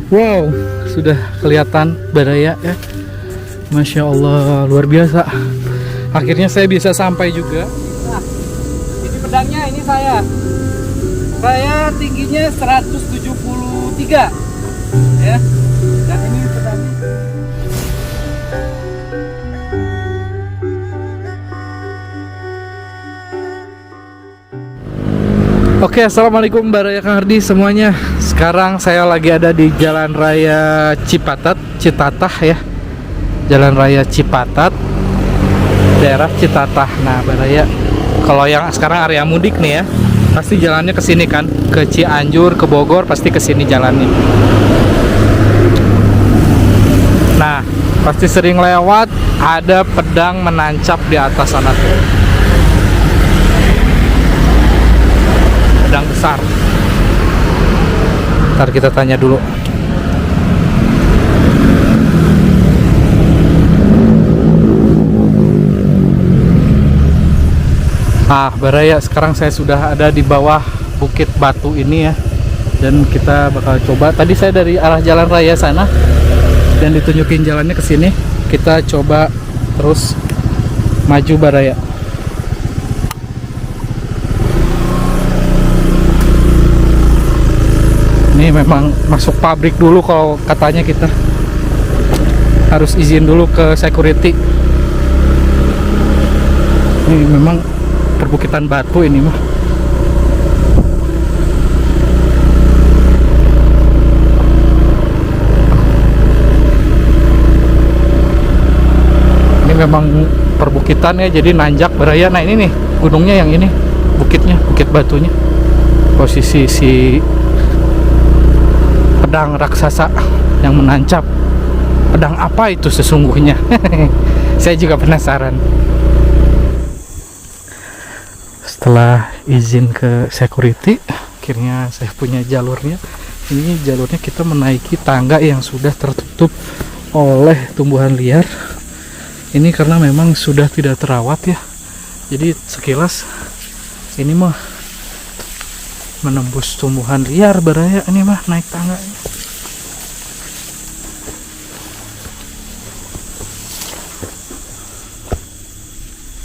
Wow, sudah kelihatan Baraya ya. Masya Allah, luar biasa. Akhirnya saya bisa sampai juga. Nah, ini pedangnya, ini saya tingginya 173 ya. Dan ini pedangnya. Oke, assalamualaikum Baraya Kang Hardi semuanya. Sekarang saya lagi ada di Jalan Raya Citatah ya. Jalan Raya Cipatat, daerah Citatah. Nah, Baraya, kalau yang sekarang area mudik nih ya, pasti jalannya ke sini kan, ke Cianjur, ke Bogor, pasti ke sini jalannya. Nah, pasti sering lewat ada pedang menancap di atas sana tuh. Pedang besar. Ntar kita tanya dulu. Nah, Baraya, sekarang saya sudah ada di bawah Bukit Batu ini ya. Dan kita bakal coba. Tadi saya dari arah jalan raya sana dan ditunjukin jalannya ke sini. Kita coba terus maju, Baraya. Ini memang masuk pabrik dulu, kalau katanya kita harus izin dulu ke security. Ini memang perbukitan batu ini mah. Ini memang perbukitan ya, jadi nanjak, Baraya. Nah, ini nih gunungnya, yang ini bukitnya, bukit batunya. Posisi si pedang raksasa yang menancap. Pedang apa itu sesungguhnya? Saya juga penasaran. Setelah izin ke security, akhirnya saya punya jalurnya. Ini jalurnya kita menaiki tangga yang sudah tertutup oleh tumbuhan liar. Ini karena memang sudah tidak terawat ya. Jadi sekilas ini mah menembus tumbuhan liar, Baraya. Ini mah naik tangga.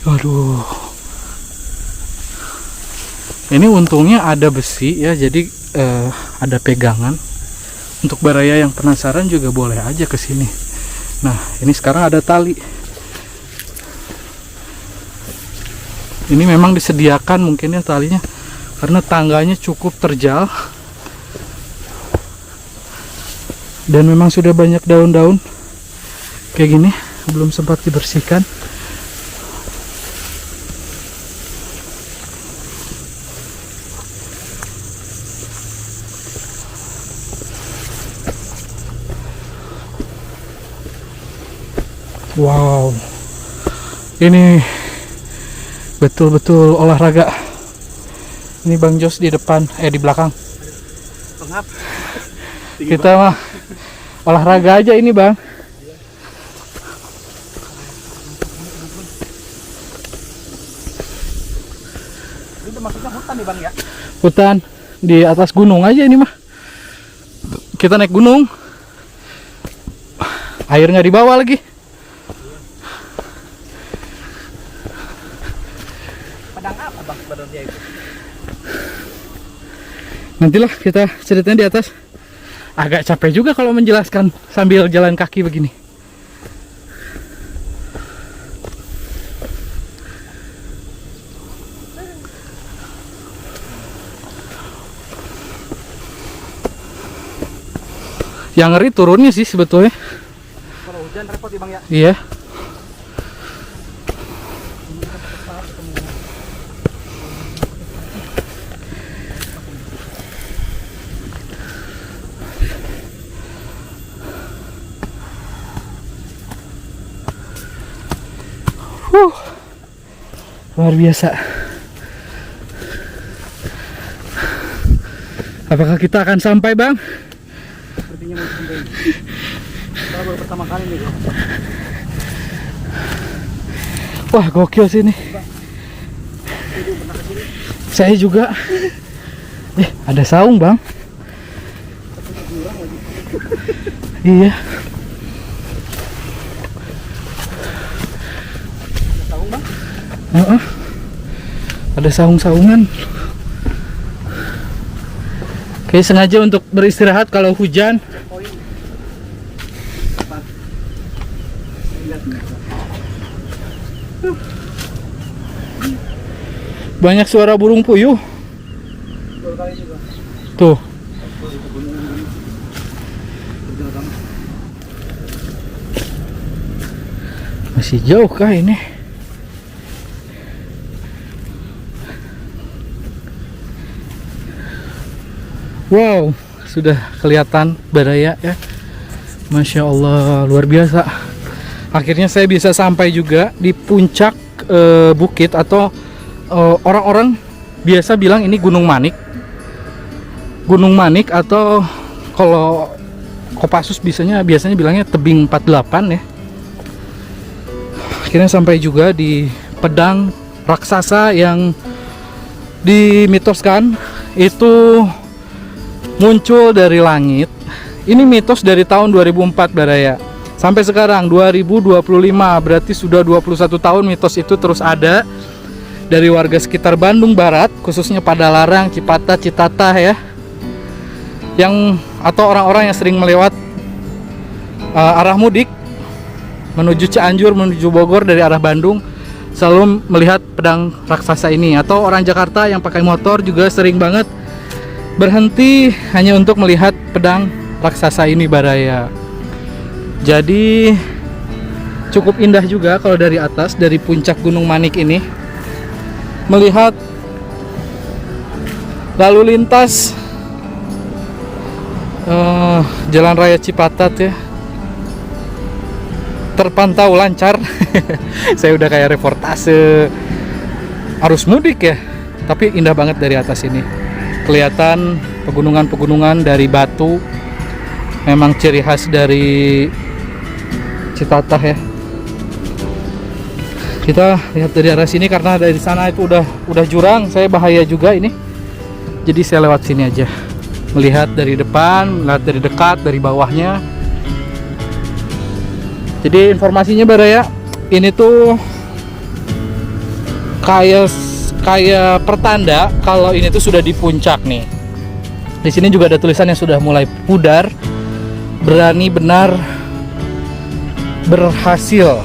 Waduh. Ini untungnya ada besi ya, jadi ada pegangan. Untuk Baraya yang penasaran juga boleh aja ke sini. Nah, ini sekarang ada tali. Ini memang disediakan mungkin ya talinya, karena tangganya cukup terjal dan memang sudah banyak daun-daun kayak gini, belum sempat dibersihkan. Wow, ini betul-betul olahraga. Ini Bang Jos di depan, di belakang. Pengap. Kita mah olahraga aja ini, Bang. Ini maksudnya hutan nih, Bang ya? Hutan di atas gunung aja ini mah. Kita naik gunung. Air nggak dibawa lagi. Pedang apa, Bang, sebenarnya itu? Nantilah kita ceritain di atas. Agak capek juga kalau menjelaskan sambil jalan kaki begini. Yang ngeri turunnya sih sebetulnya. Kalau hujan repot ya, Bang ya? Iya. Luar biasa. Apakah kita akan sampai, Bang? Sepertinya mau sampai. Kita baru pertama kali nih. Wah, gokil sih ini. Saya juga. Ada saung, Bang. Iya. Tahu bang? Heeh. Ada saung-saungan. Kayak sengaja untuk beristirahat kalau hujan. Banyak suara burung puyuh. Tuh. Masih jauh kah ini? Wow, sudah kelihatan Baraya ya. Masya Allah, luar biasa. Akhirnya saya bisa sampai juga di puncak bukit atau orang-orang biasa bilang ini Gunung Manik. Gunung Manik atau kalau Kopassus biasanya bilangnya tebing 48 ya. Akhirnya sampai juga di pedang raksasa yang dimitoskan itu muncul dari langit. Ini mitos dari tahun 2004 Baraya. Sampai sekarang 2025, berarti sudah 21 tahun mitos itu terus ada dari warga sekitar Bandung Barat, khususnya Padalarang, Cipatat, Citatah ya. Yang atau orang-orang yang sering melewat arah mudik menuju Cianjur, menuju Bogor dari arah Bandung selalu melihat pedang raksasa ini. Atau orang Jakarta yang pakai motor juga sering banget berhenti hanya untuk melihat pedang raksasa ini Baraya. Jadi cukup indah juga kalau dari atas, dari puncak Gunung Manik ini melihat lalu lintas Jalan Raya Cipatat ya, terpantau lancar. Saya udah kayak reportase arus mudik ya, tapi indah banget dari atas ini. Kelihatan pegunungan-pegunungan dari batu, memang ciri khas dari Citatah ya. Kita lihat dari arah sini karena dari sana itu udah jurang, saya bahaya juga ini. Jadi saya lewat sini aja, melihat dari depan, melihat dari dekat, dari bawahnya. Jadi informasinya Baraya, ini tuh kayak pertanda kalau ini tuh sudah di puncak nih. Di sini juga ada tulisan yang sudah mulai pudar, berani benar berhasil.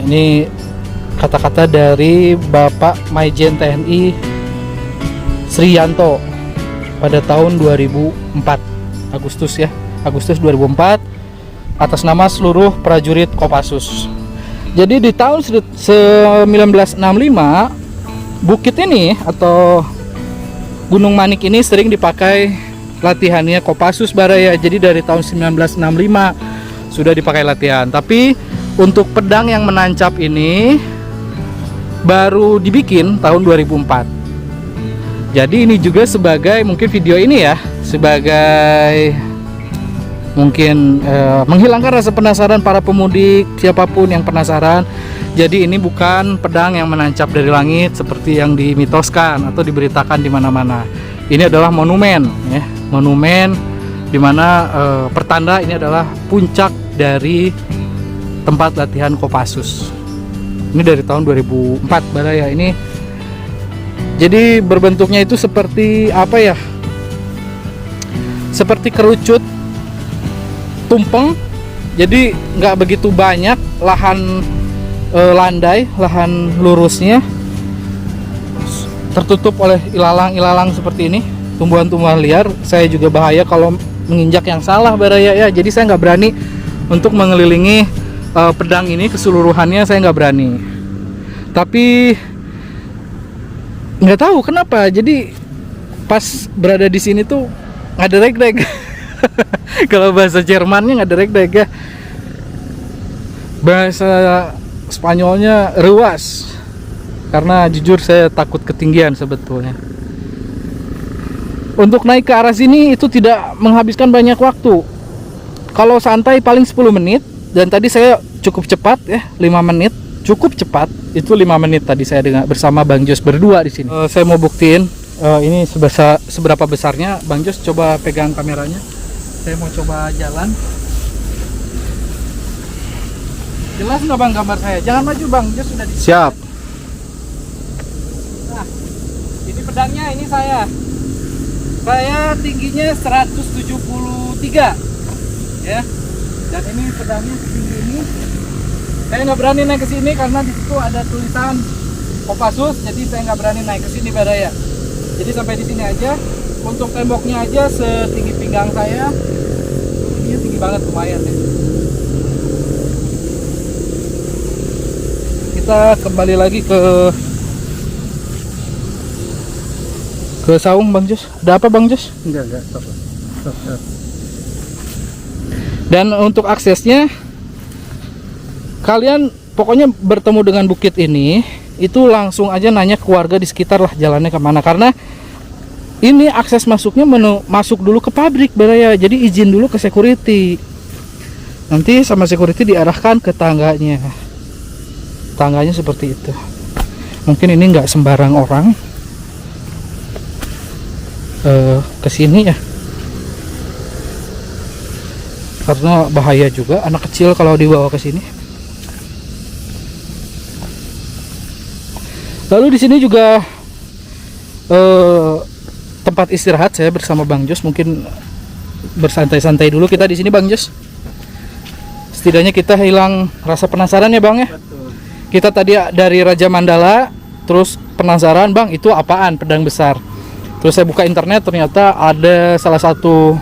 Ini kata-kata dari Bapak Maijen TNI Sriyanto pada tahun 2004 Agustus 2004 atas nama seluruh prajurit Kopassus. Jadi di tahun 1965 bukit ini atau Gunung Manik ini sering dipakai latihannya Kopassus Baraya. Jadi dari tahun 1965 sudah dipakai latihan. Tapi untuk pedang yang menancap ini baru dibikin tahun 2004. Jadi ini juga sebagai mungkin video ini ya, sebagai mungkin menghilangkan rasa penasaran para pemudik, siapapun yang penasaran. Jadi ini bukan pedang yang menancap dari langit seperti yang dimitoskan atau diberitakan di mana-mana. Ini adalah monumen ya, monumen di mana pertanda ini adalah puncak dari tempat latihan Kopassus. Ini dari tahun 2004 Baraya ini. Jadi berbentuknya itu seperti apa ya? Seperti kerucut tumpeng. Jadi nggak begitu banyak lahan landai, lahan lurusnya tertutup oleh ilalang-ilalang seperti ini, tumbuhan-tumbuhan liar. Saya juga bahaya kalau menginjak yang salah Baraya ya. Jadi saya nggak berani untuk mengelilingi pedang ini keseluruhannya, saya nggak berani. Tapi nggak tahu kenapa, jadi pas berada di sini tuh ngaderek-dek. Kalau bahasa Jermannya ngaderek-dek ya, bahasa Spanyolnya ruas. Karena jujur saya takut ketinggian sebetulnya. Untuk naik ke arah sini itu tidak menghabiskan banyak waktu. Kalau santai paling 10 menit, dan tadi saya cukup cepat ya, 5 menit. Cukup cepat, itu 5 menit tadi saya dengar bersama Bang Jos berdua di sini. Saya mau buktiin ini seberapa besarnya. Bang Jos coba pegang kameranya. Saya mau coba jalan. Jelas nggak bang gambar saya? Jangan maju bang, dia sudah di. Siap. Nah, ini pedangnya, ini saya. Saya tingginya 173, ya. Dan ini pedangnya setinggi ini. Saya nggak berani naik ke sini karena di situ ada tulisan Kopassus, jadi saya nggak berani naik ke sini Baraya. Jadi sampai di sini aja. Untuk temboknya aja setinggi pinggang saya. Ini tinggi banget, lumayan ya. Kita kembali lagi ke saung Bang Jos. Ada apa Bang Jos? Enggak, stop. Stop. Dan untuk aksesnya, kalian pokoknya bertemu dengan bukit ini, itu langsung aja nanya ke warga di sekitar lah jalannya kemana. Karena ini akses masuknya masuk dulu ke pabrik Baraya. Jadi izin dulu ke security. Nanti sama security diarahkan ke tangganya. Tangganya seperti itu. Mungkin ini nggak sembarang orang ke sini ya. Karena bahaya juga anak kecil kalau dibawa ke sini. Lalu di sini juga tempat istirahat saya bersama Bang Jos. Mungkin bersantai-santai dulu kita di sini Bang Jos. Setidaknya kita hilang rasa penasaran ya Bang ya. Betul. Kita tadi dari Raja Mandala, terus penasaran Bang itu apaan pedang besar. Terus saya buka internet, ternyata ada salah satu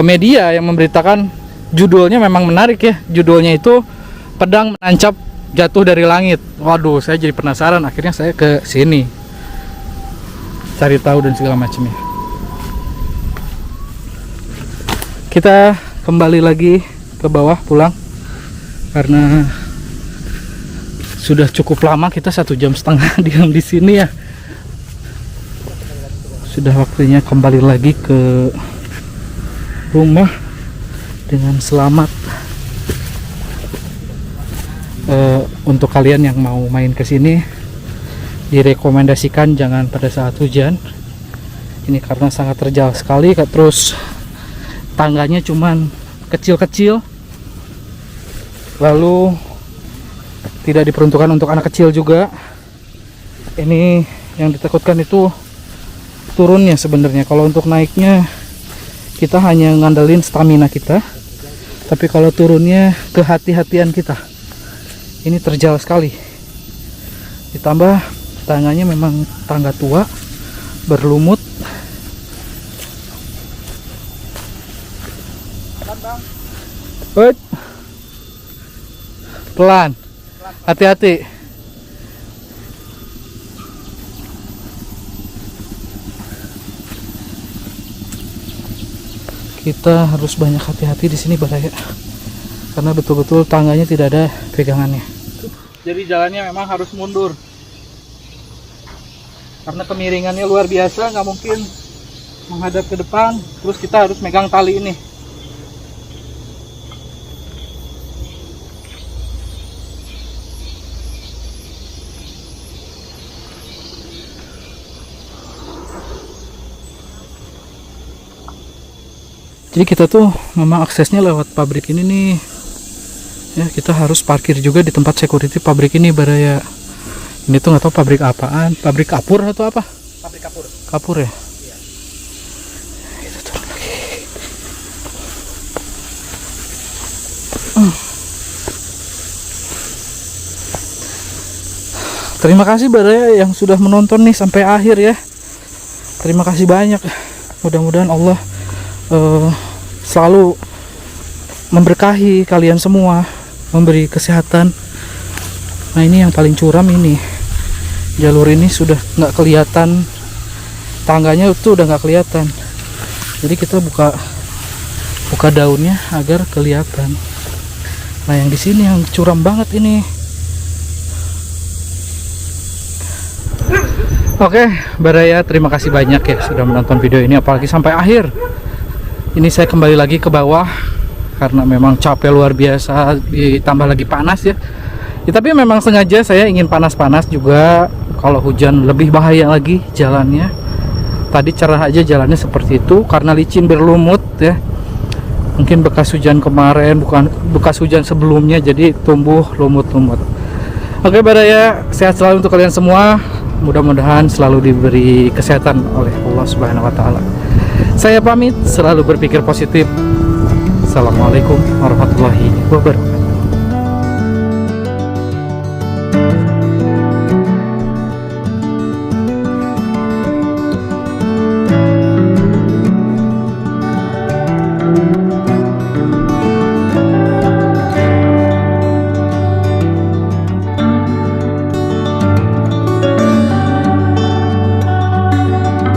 media yang memberitakan, judulnya memang menarik ya. Judulnya itu pedang menancap jatuh dari langit. Waduh, saya jadi penasaran. Akhirnya saya ke sini cari tahu dan segala macamnya. Kita kembali lagi ke bawah pulang karena sudah cukup lama, kita 1,5 jam diam di sini ya. Sudah waktunya kembali lagi ke rumah dengan selamat. Untuk kalian yang mau main ke sini, direkomendasikan jangan pada saat hujan. Ini karena sangat terjal sekali. Terus tangganya cuman kecil-kecil, lalu tidak diperuntukkan untuk anak kecil juga. Ini yang ditakutkan itu turunnya sebenarnya. Kalau untuk naiknya kita hanya ngandelin stamina kita, tapi kalau turunnya kehati-hatian kita. Ini terjal sekali. Ditambah tangganya memang tangga tua, berlumut. Pelan, hati-hati. Kita harus banyak hati-hati di sini Baraya, karena betul-betul tangganya tidak ada pegangannya. Jadi jalannya memang harus mundur, karena kemiringannya luar biasa, nggak mungkin menghadap ke depan. Terus kita harus megang tali ini. Jadi kita tuh memang aksesnya lewat pabrik ini nih. Ya, kita harus parkir juga di tempat security pabrik ini Baraya. Ini tuh nggak tahu pabrik apaan, pabrik kapur atau apa? Pabrik kapur. Kapur ya? Iya. Kita turun lagi. Terima kasih Baraya yang sudah menonton nih sampai akhir ya. Terima kasih banyak. Mudah-mudahan Allah selalu memberkahi kalian semua, memberi kesehatan. Nah ini yang paling curam ini, jalur ini sudah nggak kelihatan, tangganya itu udah nggak kelihatan. Jadi kita buka daunnya agar kelihatan. Nah yang di sini yang curam banget ini. Oke Baraya, terima kasih banyak ya sudah menonton video ini, apalagi sampai akhir. Ini saya kembali lagi ke bawah karena memang capek luar biasa, ditambah lagi panas ya. Tapi memang sengaja saya ingin panas-panas juga. Kalau hujan lebih bahaya lagi jalannya. Tadi cerah aja jalannya seperti itu karena licin berlumut ya. Mungkin bekas hujan kemarin, bukan bekas hujan sebelumnya, jadi tumbuh lumut-lumut. Oke Baraya, sehat selalu untuk kalian semua. Mudah-mudahan selalu diberi kesehatan oleh Allah Subhanahu wa taala. Saya pamit, selalu berpikir positif. Assalamualaikum warahmatullahi wabarakatuh.